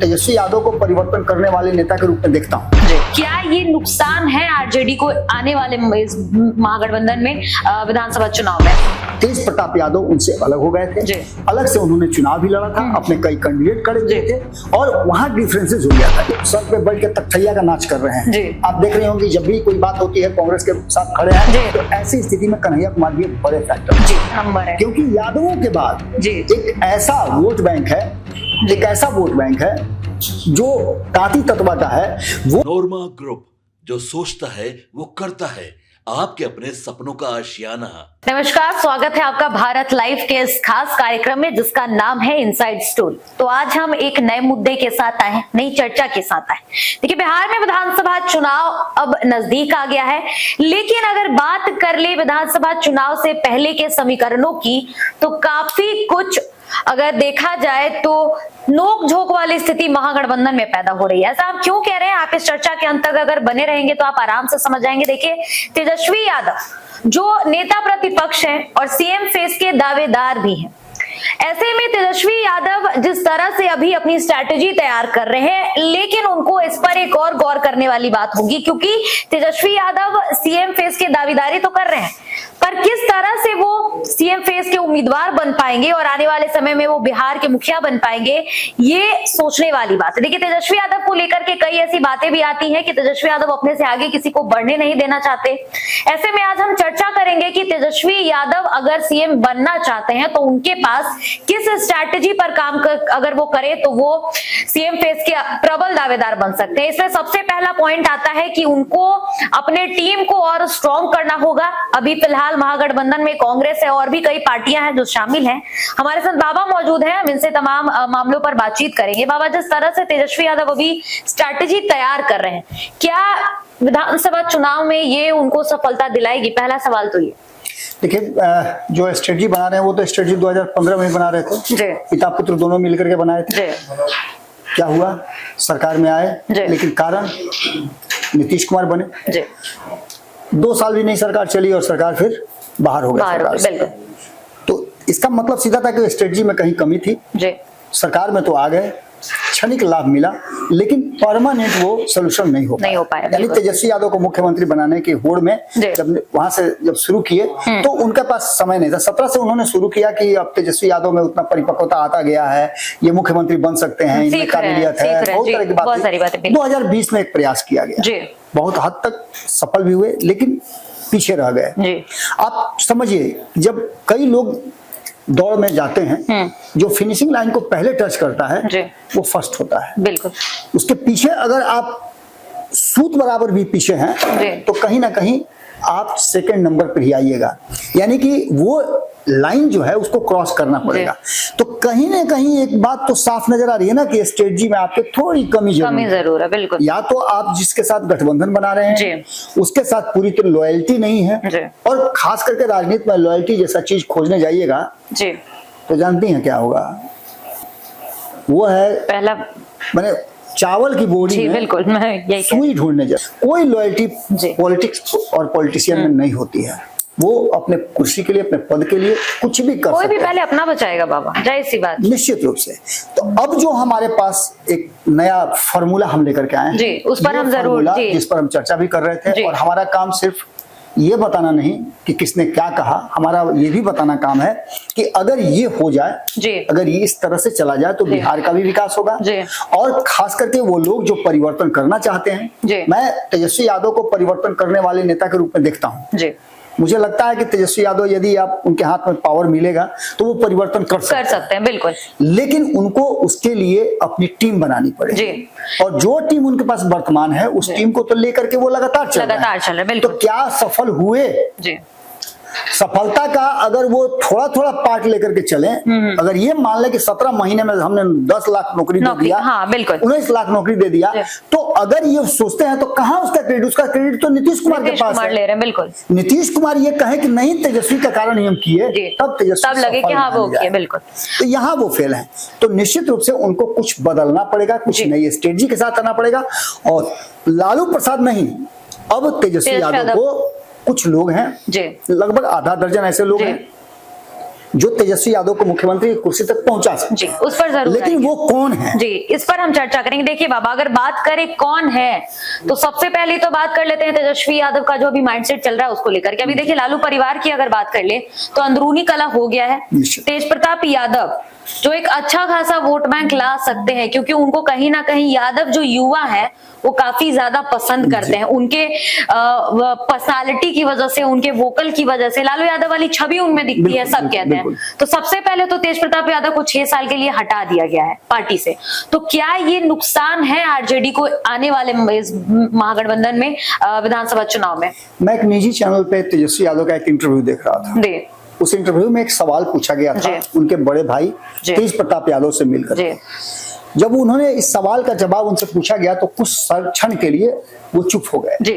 तेजस्वी यादव को परिवर्तन करने वाले नेता के रूप में देखता हूँ। क्या ये नुकसान है आरजेडी को आने वाले इस महागठबंधन में विधानसभा चुनाव में? तेज प्रताप यादव उनसे अलग हो गए थे, अलग से उन्होंने चुनाव भी लड़ा था, अपने कई कैंडिडेट खड़े किए थे और वहां डिफरेंसेस हो गया था। सर पे बैठ के तख्तैया का नाच कर रहे हैं। आप देख रहे होंगे जब भी कोई बात होती है कांग्रेस के साथ खड़े हैं, तो ऐसी स्थिति में कन्हैया कुमार भी एक बड़े फैक्टर नंबर है, क्योंकि यादवों के बाद एक ऐसा वोट बैंक है जो तांती तत्वा का है। वो नोरमा ग्रुप जो सोचता है वो करता है, आपके अपने सपनों का आशियाना। नमस्कार, स्वागत है आपका भारत लाइव के इस खास कार्यक्रम में जिसका नाम है इनसाइड स्टोरी। तो आज हम एक नए मुद्दे के साथ आए हैं, नई चर्चा के साथ आए। देखिए, बिहार में विधानसभा चुनाव अब नजदीक आ गया है, लेकिन अगर बात कर ले विधानसभा चुनाव से पहले के समीकरणों की तो काफी कुछ अगर देखा जाए तो नोक झोंक वाली स्थिति महागठबंधन में पैदा हो रही है। ऐसा आप क्यों कह रहे हैं? आप इस चर्चा के अंत तक अगर बने रहेंगे तो आप आराम से समझ जाएंगे। देखिए, तेजस्वी यादव जो नेता प्रतिपक्ष हैं और सीएम फेस के दावेदार भी हैं, ऐसे में तेजस्वी यादव जिस तरह से अभी अपनी स्ट्रैटेजी तैयार कर रहे हैं, लेकिन उनको इस पर एक और गौर करने वाली बात होगी, क्योंकि तेजस्वी यादव सीएम फेस के दावेदारी तो कर रहे हैं, पर किस तरह से वो सीएम फेस के उम्मीदवार बन पाएंगे और आने वाले समय में वो बिहार के मुखिया बन पाएंगे, ये सोचने वाली बात है। देखिए, तेजस्वी यादव को लेकर के कई ऐसी बातें भी आती हैं कि तेजस्वी यादव अपने से आगे किसी को बढ़ने नहीं देना चाहते। ऐसे में आज हम चर्चा करेंगे कि तेजस्वी यादव अगर सीएम बनना चाहते हैं तो उनके पास किस स्ट्रैटेजी पर काम अगर वो करे तो वो सीएम फेस के प्रबल दावेदार बन सकते हैं। इसमें सबसे पहला पॉइंट आता है कि उनको अपने टीम को और स्ट्रॉन्ग करना होगा। अभी फिलहाल महागठबंधन में कांग्रेस है और भी कई पार्टियां हैं जो शामिल हैं। हमारे साथ बाबा मौजूद हैं, हम इनसे तमाम मामलों पर बातचीत करेंगे। बाबा, जिस तरह से तेजस्वी यादव अभी स्ट्रैटेजी तैयार कर रहे हैं, क्या विधानसभा चुनाव में ये उनको सफलता दिलाएगी? पहला सवाल तो ये। देखिए, जो स्ट्रेटजी बना रहे हैं वो तो स्ट्रेटजी 2015 में बना रहे थे, पिता पुत्र दोनों मिलकर के बनाए थे। क्या हुआ? सरकार में आए, लेकिन कारण नीतीश कुमार बने। 2 साल भी नहीं सरकार चली और सरकार फिर बाहर हो गई। तो इसका मतलब सीधा था कि स्ट्रेटजी में कहीं कमी थी। सरकार में तो आ गए, क्षणिक लाभ मिला, लेकिन परमानेंट वो सोल्यूशन नहीं हो पाया। यानी तेजस्वी यादव को मुख्यमंत्री बनाने की होड़ में जब वहां से शुरू किए तो उनके पास समय नहीं था। 17 से उन्होंने शुरू किया कि अब तेजस्वी यादव में उतना परिपक्वता आता गया है, ये मुख्यमंत्री बन सकते हैं, इनमें काबिलियत है, बहुत तरह की बातें। 2020 में एक प्रयास किया गया, बहुत हद तक सफल भी हुए, लेकिन पीछे रह गए। आप समझिए, जब कई लोग दौड़ में जाते हैं, जो फिनिशिंग लाइन को पहले टच करता है वो फर्स्ट होता है। बिल्कुल। उसके पीछे अगर आप सूत बराबर भी पीछे हैं तो कहीं ना कहीं आप सेकंड नंबर पर ही आइएगा। यानी कि वो लाइन जो है उसको क्रॉस करना पड़ेगा। तो कहीं ना कहीं एक बात तो साफ नजर आ रही है ना कि स्ट्रेटजी में आपके थोड़ी कमी जरूर है। बिल्कुल। या तो आप जिसके साथ गठबंधन बना रहे हैं उसके साथ पूरी तरह लॉयल्टी नहीं है, और खास करके राजनीति में लॉयल्टी जैसा चीज खोजने जाइएगा तो जानती हैं क्या होगा? वो है पहला मैंने चावल की बोरी में बिल्कुल सुई ढूंढने जा। कोई लॉयल्टी पॉलिटिक्स और पॉलिटिशियन में नहीं होती है। वो अपने कुर्सी के लिए, अपने पद के लिए कुछ भी कर सकते हैं। कोई भी पहले अपना बचाएगा बाबा, जाहिर सी बात। निश्चित रूप से। तो अब जो हमारे पास एक नया फार्मूला हम लेकर के आए हैं, उस पर हम जरूर, जिस पर हम चर्चा भी कर रहे थे, और हमारा काम सिर्फ ये बताना नहीं कि किसने क्या कहा, हमारा ये भी बताना काम है कि अगर ये हो जाए, अगर ये इस तरह से चला जाए तो बिहार का भी विकास होगा। और खास करके वो लोग जो परिवर्तन करना चाहते हैं, मैं तेजस्वी यादव को परिवर्तन करने वाले नेता के रूप में देखता हूँ। मुझे लगता है कि तेजस्वी यादव, यदि आप उनके हाथ में पावर मिलेगा तो वो परिवर्तन कर सकते हैं। बिल्कुल। लेकिन उनको उसके लिए अपनी टीम बनानी पड़ेगी, और जो टीम उनके पास वर्तमान है उस टीम को तो लेकर के वो लगातार चल रहे हैं। तो क्या सफल हुए? सफलता का अगर वो थोड़ा थोड़ा पार्ट लेकर के चले, अगर ये मान ले कि 17 महीने में हमने 10 लाख नौकरी दे दिया, 19 लाख नौकरी दे दिया, तो अगर ये सोचते हैं तो कहाँ उसका क्रेडिट? उसका क्रेडिट तो नीतीश कुमार के पास है। ले रहे हैं। बिल्कुल। नीतीश कुमार ये कहे कि नहीं तेजस्वी का कारण ही हम किए, तब तेजस्वी लगे कि हाँ वो किए। बिल्कुल। तो यहाँ वो फेल है। तो निश्चित रूप से उनको कुछ बदलना पड़ेगा, कुछ नई स्ट्रेटजी के साथ आना पड़ेगा। और लालू प्रसाद नहीं, अब तेजस्वी यादव को कुछ लोग हैं, लगभग आधा दर्जन ऐसे लोग हैं जो तेजस्वी यादव को मुख्यमंत्री की कुर्सी तक पहुंचा सकते जी, उस पर जरूर लेकिन आएंगे। वो कौन है जी, इस पर हम चर्चा करेंगे। देखिए बाबा, अगर बात करें कौन है तो सबसे पहले तो बात कर लेते हैं तेजस्वी यादव का जो अभी माइंडसेट चल रहा है उसको लेकर के। अभी देखिए लालू परिवार की अगर बात कर ले तो अंदरूनी कलह हो गया है। तेज प्रताप यादव जो एक अच्छा खासा वोट बैंक ला सकते हैं, क्योंकि उनको कहीं ना कहीं यादव जो युवा है वो काफी ज्यादा पसंद करते हैं। उनके पर्सनालिटी की वजह से, उनके वोकल की वजह से लालू यादव वाली छवि उनमें दिखती है, सब कहते हैं। तो सबसे पहले तो तेज प्रताप यादव को 6 साल के लिए हटा दिया गया है पार्टी से। तो क्या ये नुकसान है आरजेडी को आने वाले महागठबंधन में विधानसभा चुनाव में? मैं एक निजी चैनल पे तेजस्वी यादव का एक इंटरव्यू देख रहा था। उस इंटरव्यू में एक सवाल पूछा गया था उनके बड़े भाई तेज प्रताप यादव से मिलकर। जब उन्होंने इस सवाल का जवाब उनसे पूछा गया तो कुछ क्षण के लिए वो चुप हो गए।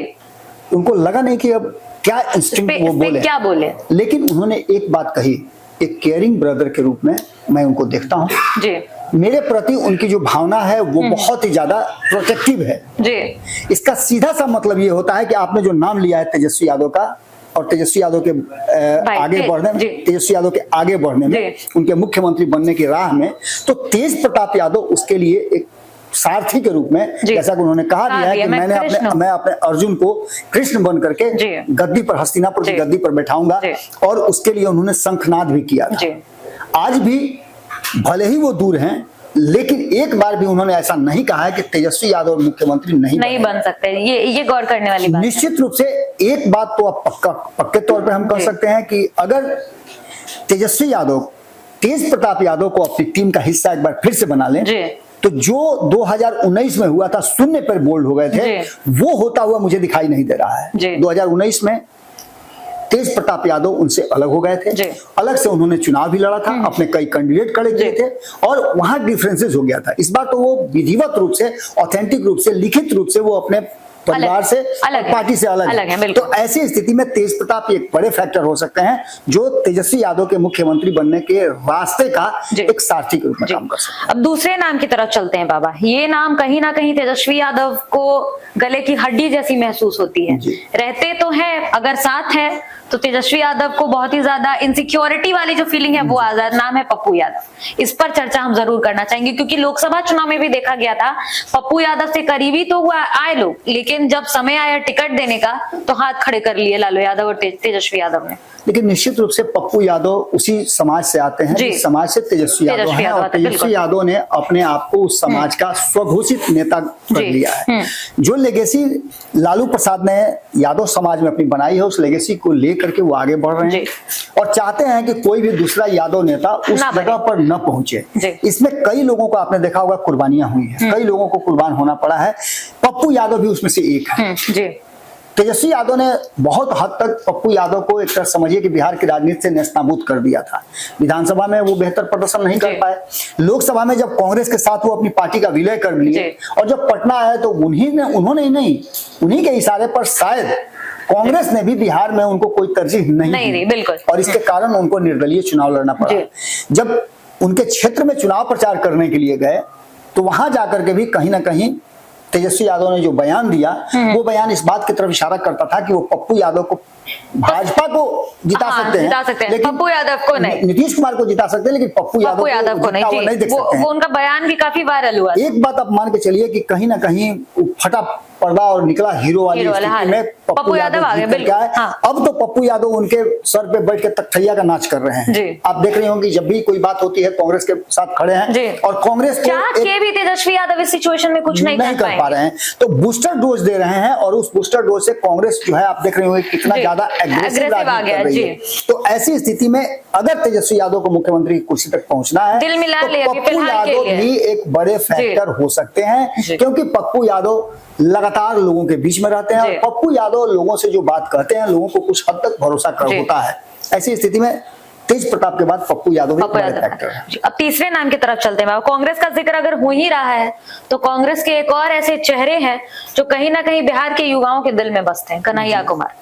उनको लगा नहीं कि अब क्या इंस्टिंक्ट वो बोले, क्या बोले। लेकिन उन्होंने एक बात कही, एक केयरिंग ब्रदर के रूप में मैं उनको देखता हूँ, मेरे प्रति उनकी जो भावना है वो बहुत ही ज्यादा प्रोटेक्टिव है। इसका सीधा सा मतलब ये होता है कि आपने जो नाम लिया है तेजस्वी यादव का और तेजस्वी यादव के आगे बढ़ने में, तेजस्वी यादव के आगे बढ़ने में, उनके मुख्यमंत्री बनने की राह में, तो तेज प्रताप यादव उसके लिए एक सारथी के रूप में, जैसा कि उन्होंने कहा दिया है कि मैं अपने अर्जुन को कृष्ण बन करके गद्दी पर, हस्तिनापुर की गद्दी पर बैठाऊंगा, और उसके लिए उन्होंने शंखनाद भी किया था। आज भी भले ही वो दूर हैं, लेकिन एक बार भी उन्होंने ऐसा नहीं कहा है कि तेजस्वी यादव मुख्यमंत्री नहीं बन सकते। ये गौर करने वाली बात है। निश्चित रूप से एक बात तो आप पक्के तौर पे हम कह सकते हैं कि अगर तेजस्वी यादव तेज प्रताप यादव को अपनी टीम का हिस्सा एक बार फिर से बना लें तो जो 2019 में हुआ था, शून्य पर बोल्ड हो गए थे, वो होता हुआ मुझे दिखाई नहीं दे रहा है। 2019 में तेज प्रताप यादव उनसे अलग हो गए थे, अलग से उन्होंने चुनाव भी लड़ा था, अपने कई कैंडिडेट खड़े किए थे और वहां डिफरेंसेस हो गया था। इस बार तो वो विधिवत रूप से, ऑथेंटिक रूप से, लिखित रूप से वो अपने परिवार से, पार्टी से अलग है। तो ऐसी स्थिति में तेज प्रताप एक बड़े फैक्टर हो सकते हैं जो तेजस्वी यादव के मुख्यमंत्री बनने के रास्ते का एक सारथी के रूप में काम कर सकते हैं। अब दूसरे नाम की तरफ चलते हैं बाबा। ये नाम कहीं ना कहीं तेजस्वी यादव को गले की हड्डी जैसी महसूस होती है। रहते तो है, अगर साथ है तो तेजस्वी यादव को बहुत ही ज्यादा इनसिक्योरिटी वाली जो फीलिंग है वो आजाद। नाम है पप्पू यादव। इस पर चर्चा हम जरूर करना चाहेंगे, क्योंकि लोकसभा चुनाव में भी देखा गया था पप्पू यादव से करीबी तो हुआ आए लोग, लेकिन जब समय आया टिकट देने का तो हाथ खड़े कर लिए लालू यादव और तेजस्वी यादव ने। लेकिन निश्चित रूप से पप्पू यादव उसी समाज से आते हैं, जिस समाज से तेजस्वी यादव हैं, और तेजस्वी यादव ने अपने आप को उस समाज का स्वघोषित नेता कर लिया है। जो लेगेसी लालू प्रसाद ने यादव समाज में अपनी बनाई है, उस लेगेसी को लेकर के वो आगे बढ़ रहे हैं और चाहते हैं कि कोई भी दूसरा यादव नेता उस जगह पर न पहुंचे। इसमें कई लोगों को आपने देखा होगा कुर्बानियां हुई है, कई लोगों को कुर्बान होना पड़ा है। पप्पू यादव भी उसमें से एक है। तेजस्वी यादव ने बहुत हद तक पप्पू यादव को एक तरह समझिए कि बिहार की राजनीति से नेस्तनाबूद कर दिया था। विधानसभा में वो बेहतर प्रदर्शन नहीं कर पाए, लोकसभा में जब कांग्रेस के साथ वो अपनी पार्टी का विलय कर लिए, और जब पटना आए तो उन्हीं के इशारे पर शायद कांग्रेस ने भी बिहार में उनको कोई तरजीह नहीं दी, बिल्कुल, और इसके कारण उनको निर्दलीय चुनाव लड़ना पड़ा। जब उनके क्षेत्र में चुनाव प्रचार करने के लिए गए तो वहां जाकर के भी कहीं ना कहीं तेजस्वी यादव ने जो बयान दिया, वो बयान इस बात की तरफ इशारा करता था कि वो पप्पू यादव को, भाजपा को जिता सकते हैं, लेकिन पप्पू यादव को नहीं, नीतीश कुमार को जिता सकते हैं, लेकिन पप्पू यादव को नहीं देख सकते हैं। उनका बयान भी काफी वायरल हुआ। एक बात आप मान के चलिए कि कहीं ना कहीं फटा पर्दा और निकला हीरो वाली स्थिति में पप्पू यादव आ गए। अब तो पप्पू यादव उनके सर पे बैठ के तख्तैया का नाच कर रहे हैं। आप देख रहे होंगे जब भी कोई बात होती है कांग्रेस के साथ खड़े हैं, और कांग्रेस के भी तेजस्वी यादव इस सिचुएशन में कुछ नहीं कर पा रहे हैं, तो बूस्टर डोज दे रहे हैं, और उस बूस्टर डोज से कांग्रेस जो है आप देख रहे होंगे कितना ज्यादा एग्रेसिव आ गया। तो ऐसी स्थिति में अगर तेजस्वी यादव को मुख्यमंत्री की कुर्सी तक पहुंचना है तो पप्पू यादव भी एक बड़े फैक्टर हो सकते हैं, क्योंकि पप्पू यादव लगातार लोगों के बीच में रहते हैं, और पप्पू यादव लोगों से जो बात कहते हैं लोगों को कुछ हद तक भरोसा होता है। ऐसी स्थिति में तेज प्रताप के बाद पप्पू यादव एक बड़े फैक्टर है। अब तीसरे नाम की तरफ चलते हैं। कांग्रेस का जिक्र अगर हो ही रहा है तो कांग्रेस के एक और ऐसे चेहरे हैं जो कहीं ना कहीं बिहार के युवाओं के दिल में बसते हैं, कन्हैया कुमार।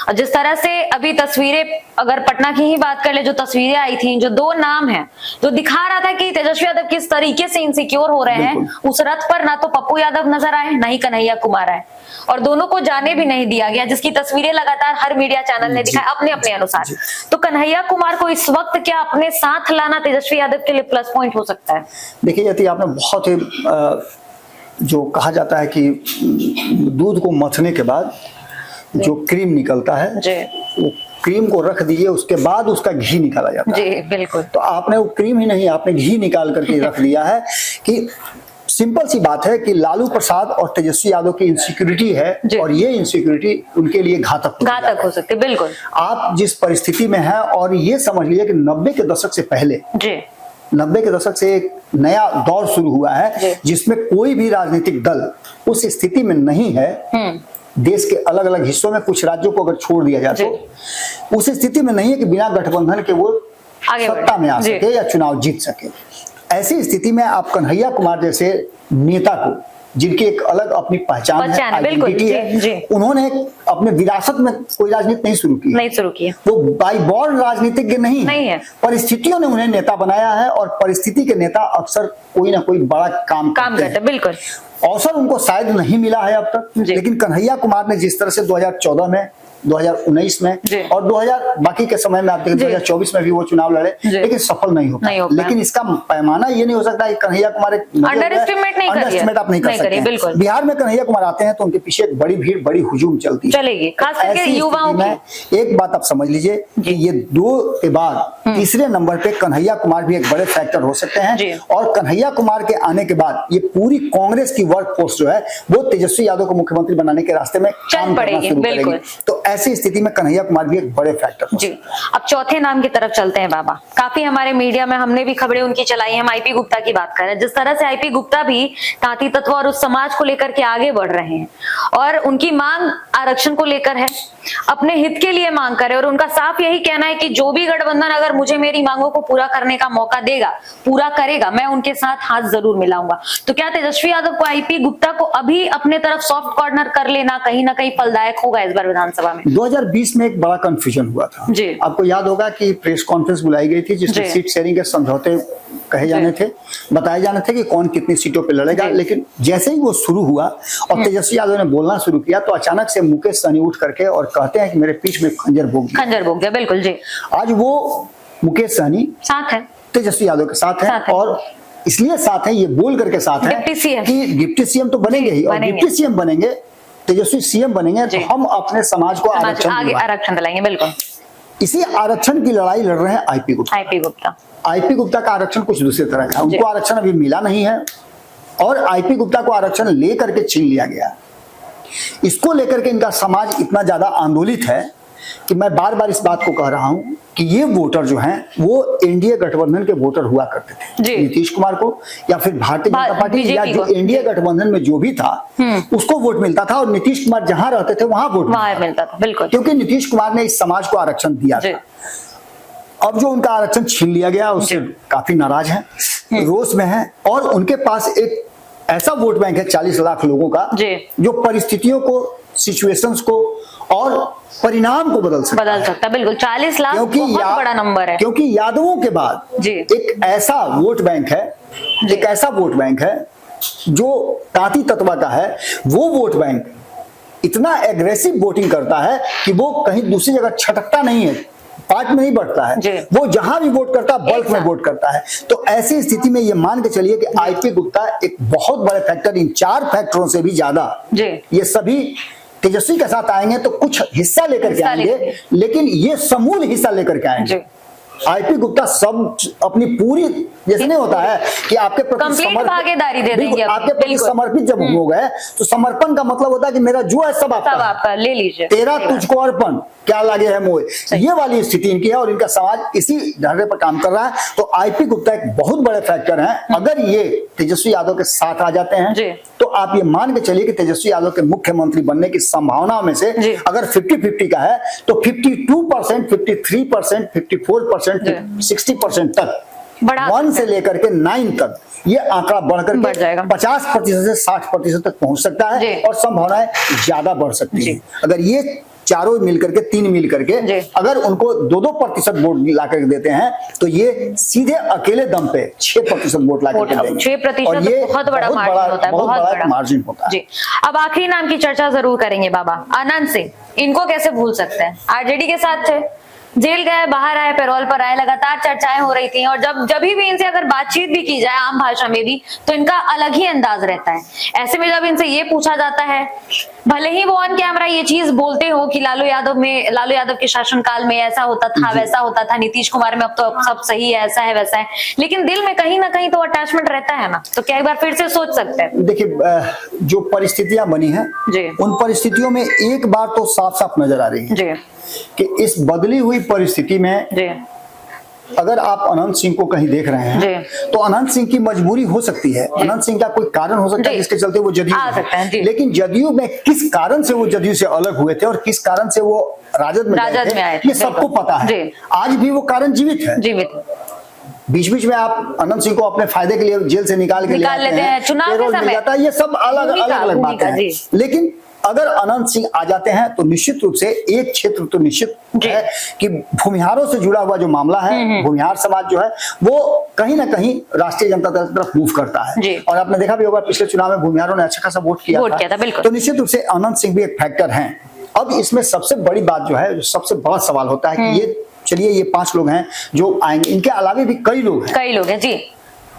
और जिस तरह से अभी तस्वीरें, अगर पटना की ही बात कर ले, जो तस्वीरें आई थी, जो 2 नाम है जो दिखा रहा था कि तेजस्वी यादव किस तरीके से इनसिक्योर हो रहे हैं, उस रथ पर ना तो पप्पू यादव नजर आए ना ही कन्हैया कुमार आए, और दोनों को जाने भी नहीं दिया गया, जिसकी तस्वीरें लगातार हर मीडिया चैनल ने दिखाई अपने अपने अनुसार। तो कन्हैया कुमार को को इस वक्त क्या अपने साथ लाना तेजस्वी यादव के लिए प्लस पॉइंट हो सकता है? देखिए यदि आपने बहुत ही जो कहा जाता है कि दूध को मथने के बाद जो क्रीम निकलता है वो क्रीम को रख दीजिए, उसके बाद उसका घी निकाला जाता है। जी बिल्कुल। तो आपने वो क्रीम ही नहीं, आपने घी निकाल करके रख दिया है कि सिंपल सी बात है कि लालू प्रसाद और तेजस्वी यादव की इनसिक्योरिटी है और ये इनसिक्योरिटी उनके लिए घातक हो सकती है। बिल्कुल। आप जिस परिस्थिति में हैं और ये समझ लीजिए कि 90 के दशक से पहले 90 के दशक से एक नया दौर शुरू हुआ है जिसमें कोई भी राजनीतिक दल उस स्थिति में नहीं है। देश के अलग अलग हिस्सों में कुछ राज्यों को अगर छोड़ दिया जाए तो उस स्थिति में नहीं है कि बिना गठबंधन के वो सत्ता में आ सके या चुनाव जीत सके। ऐसी स्थिति में आप कन्हैया कुमार जैसे नेता को, जिनकी एक अलग अपनी पहचान है, आइडेंटिटी है, उन्होंने अपने विरासत में कोई राजनीति नहीं शुरू की। वो बाई बॉर्न राजनीतिज्ञ नहीं है। परिस्थितियों ने उन्हें नेता बनाया है और परिस्थिति के नेता अक्सर कोई ना कोई बड़ा काम करते हैं। बिल्कुल। अवसर उनको शायद नहीं मिला है अब तक, लेकिन कन्हैया कुमार ने जिस तरह से 2014 में, 2019 में और 2000 बाकी के समय में आप देखें 2024 में भी वो चुनाव लड़े लेकिन सफल नहीं हो पाए। लेकिन इसका पैमाना ये नहीं हो सकता कि कन्हैया कुमार अंडर एस्टिमेट आप नहीं कर सकते। बिहार में कन्हैया कुमार आते हैं तो उनके पीछे एक बड़ी भीड़, बड़ी हुजूम चलती है, खास करके युवाओं की। एक बात आप समझ लीजिए कि ये 2 के बाद तीसरे नंबर पे कन्हैया कुमार भी एक बड़े फैक्टर हो सकते हैं और कन्हैया कुमार के आने के बाद ये पूरी कांग्रेस की वर्क फोर्स जो है वो तेजस्वी यादव को मुख्यमंत्री बनाने के रास्ते में काम करना शुरू करेगी। तो ऐसी स्थिति में कन्हैया कुमार भी एक बड़े फैक्टर जी। अब चौथे नाम की तरफ चलते हैं बाबा। काफी हमारे मीडिया में हमने भी खबरें उनकी चलाई है, हम आईपी गुप्ता की बात कर रहे हैं। जिस तरह से आईपी गुप्ता भी तांती तत्व और उस समाज को लेकर के आगे बढ़ रहे हैं और उनकी मांग आरक्षण को लेकर है, अपने हित के लिए मांग करे और उनका साफ यही कहना है कि जो भी गठबंधन अगर मुझे मेरी मांगों को पूरा करने का मौका देगा, पूरा करेगा, मैं उनके साथ हाथ जरूर मिलाऊंगा। तो क्या तेजस्वी यादव को, आईपी गुप्ता को अभी अपने तरफ सॉफ्ट कॉर्नर कर लेना कहीं ना कहीं फलदायक होगा इस बार विधानसभा में? 2020 में एक बड़ा कंफ्यूजन हुआ था। आपको याद होगा कि प्रेस कॉन्फ्रेंस बुलाई गई थी जिसमें सीट शेयरिंग के समझौते कहे जाने थे, बताए जाने थे कि कौन कितनी सीटों पे लड़ेगा। लेकिन जैसे ही वो शुरू हुआ और तेजस्वी यादव ने बोलना शुरू किया तो अचानक से मुकेश सहनी उठ करके और कहते हैं कि मेरे पीठ में खंजर भोग दिया। बिल्कुल जी। आज वो मुकेश सहनी साथ है, तेजस्वी यादव के साथ है और इसलिए साथ है, ये बोल करके साथ है कि डिप्टी सीएम तो बनेंगे ही और डिप्टी सीएम बनेंगे, तेजस्वी सीएम बनेंगे तो हम अपने समाज को आरक्षण दिलाएंगे। बिल्कुल। इसी आरक्षण की लड़ाई लड़ रहे हैं आईपी गुप्ता का आरक्षण कुछ दूसरी तरह का, उनको आरक्षण अभी मिला नहीं है और आईपी गुप्ता को आरक्षण लेकर के छीन लिया गया। इसको लेकर के इनका समाज इतना ज्यादा आंदोलित है कि मैं बार बार इस बात को कह रहा हूं कि ये वोटर जो हैं वो एनडीए गठबंधन के वोटर हुआ करते थे, नीतीश कुमार को या फिर भारतीय जनता पार्टी या जो एनडीए गठबंधन में जो भी था उसको वोट मिलता था और नीतीश कुमार जहां रहते थे वहां वोट मिलता था। बिल्कुल। क्योंकि नीतीश कुमार ने इस समाज को आरक्षण दिया था। अब जो उनका आरक्षण छीन लिया गया उससे काफी नाराज हैं, रोष में हैं और उनके पास एक ऐसा वोट बैंक है 40 लाख लोगों का जो परिस्थितियों को, सिचुएशंस को और परिणाम को बदल सकता। बिल्कुल। 40 लाख बहुत बड़ा नंबर है क्योंकि यादवों के बाद एक ऐसा वोट बैंक है, जो तांती तत्वा का है। वो वोट बैंक इतना एग्रेसिव वोटिंग करता है कि वो कहीं दूसरी जगह छटकता नहीं है, पार्ट में नहीं बढ़ता है, वो जहां भी वोट करता है बल्क में वोट करता है। तो ऐसी स्थिति में ये मान के चलिए कि आईपी गुप्ता एक बहुत बड़े फैक्टर, इन 4 फैक्टरों से भी ज्यादा ये सभी तेजस्वी के साथ आएंगे तो कुछ हिस्सा लेकर के आएंगे, लेकिन ये समूल हिस्सा लेकर के आएंगे। आईपी गुप्ता सब अपनी पूरी, जैसे नहीं होता है कि आपके प्रति भागीदारी दे देंगे, आपके प्रति समर्पित जब हो गए तो समर्पण का मतलब होता है कि मेरा जो है सब आपका ले लीजिए, तेरा तुझको अर्पण क्या लगे है मोह, ये वाली स्थिति इनकी है और इनका समाज इसी ढर्रे पर काम कर रहा है। तो आईपी गुप्ता एक बहुत बड़े फैक्टर हैं। अगर ये तेजस्वी यादव के साथ आ जाते हैं तो आप ये मान के चलिए कि तेजस्वी यादव के मुख्यमंत्री बनने की संभावना में से अगर 50-50 का है तो 52%, 53%, 54%, 60% तक, 1 से लेकर के 9 तक ये आंकड़ा बढ़कर 50% से 60% तक पहुंच सकता है और संभावनाएं ज्यादा बढ़ सकती है। अगर ये चारों मिलकर के, 3 मिलकर के अगर उनको 2% वोट ला करके देते हैं तो ये सीधे अकेले दम पे 6% वोट ला करके देंगे। 6% ये बहुत बड़ा मार्जिन होता है, बहुत बड़ा मार्जिन होता है। अब आखिरी नाम की चर्चा जरूर करेंगे बाबा, आनंद सिंह। इनको कैसे भूल सकते हैं? आरजेडी के साथ थे, जेल गए, बाहर आए, पैरोल पर आए, लगातार चर्चाएं हो रही थी और जब भी इनसे अगर बातचीत भी की जाए आम भाषा में भी तो इनका अलग ही अंदाज रहता है। ऐसे में जब इनसे ये पूछा जाता है, भले ही वो ऑन कैमरा ये चीज बोलते हो कि लालू यादव के शासनकाल में ऐसा होता था, वैसा होता था, नीतीश कुमार में अब तो सब सही है, ऐसा है वैसा है, लेकिन दिल में कहीं ना कहीं तो अटैचमेंट रहता है ना, तो क्या एक बार फिर से सोच सकते हैं? देखिए, जो परिस्थितियां बनी हैं उन परिस्थितियों में एक बार तो साफ साफ नजर आ रही है कि इस बदली हुई परिस्थिति में अगर आप अनंत सिंह को कहीं देख रहे हैं तो अनंत सिंह की मजबूरी हो सकती है, अनंत सिंह का कोई कारण हो सकता है जिसके चलते वो जदयू आ सकता है, लेकिन जदयू में किस कारण से वो जदयू से अलग हुए थे और किस कारण से वो राजद में आए थे, ये सबको पता है। आज भी वो कारण जीवित है। बीच बीच में आप अनंत सिंह को अपने फायदे के लिए जेल से निकाल के लेते हैं, चुनाव के समय, ये सब अलग अलग बातें हैं। लेकिन अगर अनंत सिंह आ जाते हैं तो निश्चित रूप से एक क्षेत्र तो निश्चित है कि भूमिहारों से जुड़ा हुआ जो मामला है, भूमिहार समाज जो है वो कहीं ना कहीं राष्ट्रीय जनता दल की तरफ मूव करता है। और आपने देखा भी होगा पिछले चुनाव में भूमिहारों ने अच्छा खासा वोट किया था। तो निश्चित रूप से अनंत सिंह भी एक फैक्टर है। अब इसमें सबसे बड़ी बात जो है, सबसे बड़ा सवाल होता है कि ये चलिए ये 5 लोग हैं जो आएंगे, इनके अलावे भी कई लोग हैं जी।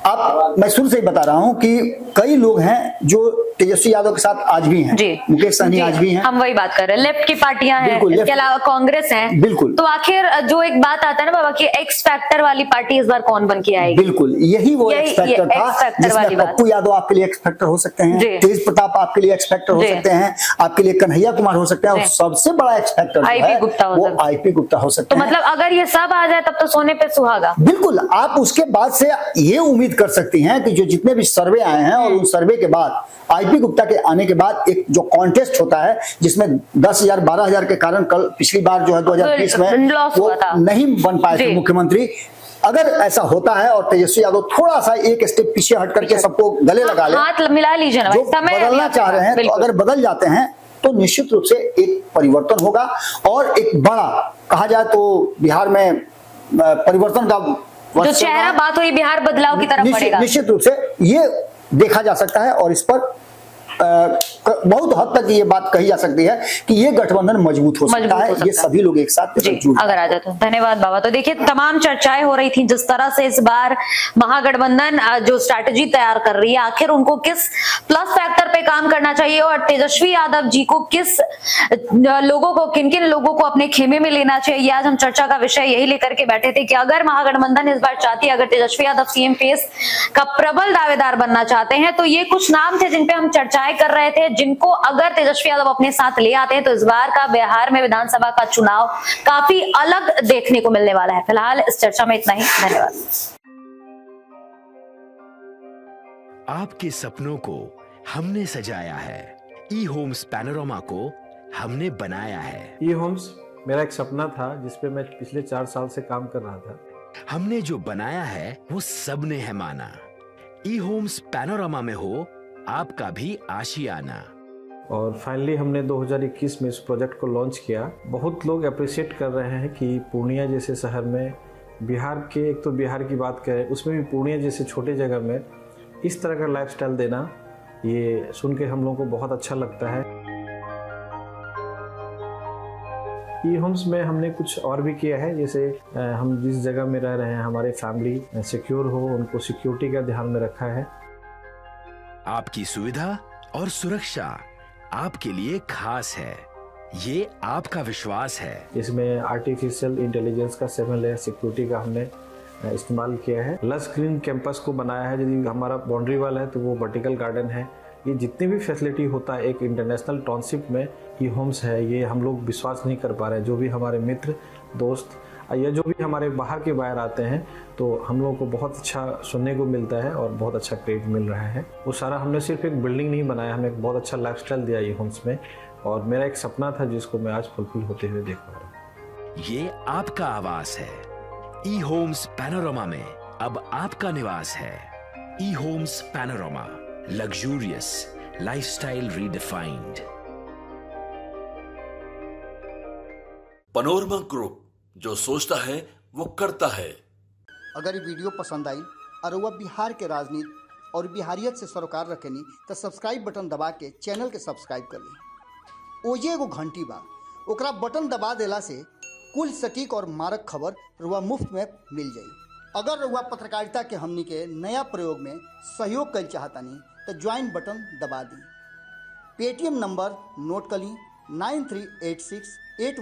अब मैं शुरू से ही बता रहा हूं कि कई लोग हैं जो तेजस्वी यादव के साथ आज भी हैं, मुकेश सहनी आज भी हैं, हम वही बात कर रहे हैं, लेफ्ट की पार्टियां हैं, इसके अलावा कांग्रेस है। बिल्कुल। तो आखिर जो एक बात आता है ना बाबा कि एक्स फैक्टर वाली पार्टी इस बार कौन बन के आएगी? बिल्कुल, यही वो एक्स फैक्टर था जिसमें पप्पू यादव आपके लिए एक्स फैक्टर हो सकते हैं, तेज प्रताप आपके लिए एक्स फैक्टर हो सकते हैं, आपके लिए कन्हैया कुमार हो सकते हैं, और सबसे बड़ा एक्स फैक्टर आईपी गुप्ता हो सकता है। तो मतलब अगर ये सब आ जाए तब तो सोने पे सुहागा। बिल्कुल, आप उसके बाद से ये उम्मीद कर सकती हैं कि जो जितने भी सर्वे आए हैं और उन सर्वे के बाद आईपी गुप्ता के आने के बाद एक जो कॉन्टेस्ट होता है जिसमें 10,000 12,000 के कारण कल पिछली बार जो है 2020 में वो नहीं बन पाए थे मुख्यमंत्री, अगर ऐसा होता है और तेजस्वी यादव थोड़ा सा एक स्टेप पीछे हट करके सबको गले लगा ले, हाथ मिला लीजिए ना, बदलना चाह रहे हैं तो अगर बदल जाते हैं तो निश्चित रूप से एक परिवर्तन होगा और एक बड़ा कहा जाए तो बिहार में परिवर्तन का जो चेहरा बात हुई बिहार बदलाव की तरफ बढ़ेगा। निश्चित रूप से ये देखा जा सकता है और इस पर बहुत हद तक ये बात कही जा सकती है कि ये गठबंधन मजबूत हो सकता है, ये सभी लोग एक साथ अगर आ जाए तो। धन्यवाद बाबा। तो देखिए तमाम चर्चाएं हो रही थी जिस तरह से इस बार महागठबंधन जो स्ट्रैटेजी तैयार कर रही है, आखिर उनको किस प्लस फैक्टर पे काम करना चाहिए और तेजस्वी यादव जी को किन किन लोगों को अपने खेमे में लेना चाहिए। आज हम चर्चा का विषय यही लेकर के बैठे थे कि अगर महागठबंधन इस बार चाहती है, अगर तेजस्वी यादव सीएम फेस का प्रबल दावेदार बनना चाहते हैं तो ये कुछ नाम थे जिन पे हम चर्चाएं कर रहे थे, जिनको अगर तेजस्वी यादव अपने साथ ले आते हैं तो इस बार का बिहार में विधानसभा का चुनाव काफी अलग देखने को मिलने वाला है। फिलहाल इस चर्चा में इतना ही। धन्यवाद। आपके सपनों को हमने सजाया है, ई होम्स पैनोरमा को हमने बनाया है। ई होम्स मेरा एक सपना था जिसपे मैं पिछले 4 साल से काम कर रहा था। हमने जो बनाया है वो सबने है माना। ई होम्स पैनोरमा में हो आपका भी आशियाना। और फाइनली हमने 2021 में इस प्रोजेक्ट को लॉन्च किया। बहुत लोग अप्रिशिएट कर रहे हैं कि पूर्णिया जैसे शहर में बिहार के, एक तो बिहार की बात करें उसमें भी पूर्णिया जैसे छोटे जगह में इस तरह का लाइफस्टाइल देना, ये सुन के हम लोगों को बहुत अच्छा लगता है। ई होम्स में हमने कुछ और भी किया है, जैसे हम जिस जगह में रह रहे हैं हमारे फैमिली सिक्योर हो, उनको सिक्योरिटी का ध्यान में रखा है। आपकी सुविधा और सुरक्षा आपके लिए खास है, ये आपका विश्वास है। इसमें आर्टिफिशियल इंटेलिजेंस का 7 लेयर सिक्योरिटी का हमने इस्तेमाल किया है। लस ग्रीन कैंपस को बनाया है, यदि हमारा बाउंड्री वाल है तो वो वर्टिकल गार्डन है। ये जितने भी फैसिलिटी होता है एक इंटरनेशनल टाउनशिप में ई होम्स है, ये हम लोग विश्वास नहीं कर पा रहे हैं। जो भी हमारे मित्र दोस्त या जो भी हमारे बाहर के बाहर आते हैं तो हम लोगों को बहुत अच्छा सुनने को मिलता है और बहुत अच्छा क्रेडिट मिल रहा है। वो सारा हमने सिर्फ एक बिल्डिंग नहीं बनाया, हमें एक बहुत अच्छा लाइफस्टाइल दिया ई होम्स में, और मेरा एक सपना था जिसको मैं आज फुलफिल होते हुए देख पा रहा हूँ। ये आपका आवास है। ई होम्स पैनोरमा में अब आपका निवास है। E Homes Panorama, luxurious lifestyle redefined. Panorama group, जो सोचता है वो करता है। अगर ये वीडियो पसंद आई और वह बिहार के राजनीति और बिहारियत से सरोकार रखेनी तो सब्सक्राइब बटन दबा के चैनल के सब्सक्राइब कर ली। ओजे एगो घंटी बा, ओकरा बटन दबा देला से कुल सटीक और मारक खबर रुआ मुफ्त में मिल जाई। अगर रुआ पत्रकारिता के हमनी के नया प्रयोग में सहयोग कर चाहतानी तो ज्वाइन बटन दबा दी। पेटीएम नंबर नोट कर ली 938681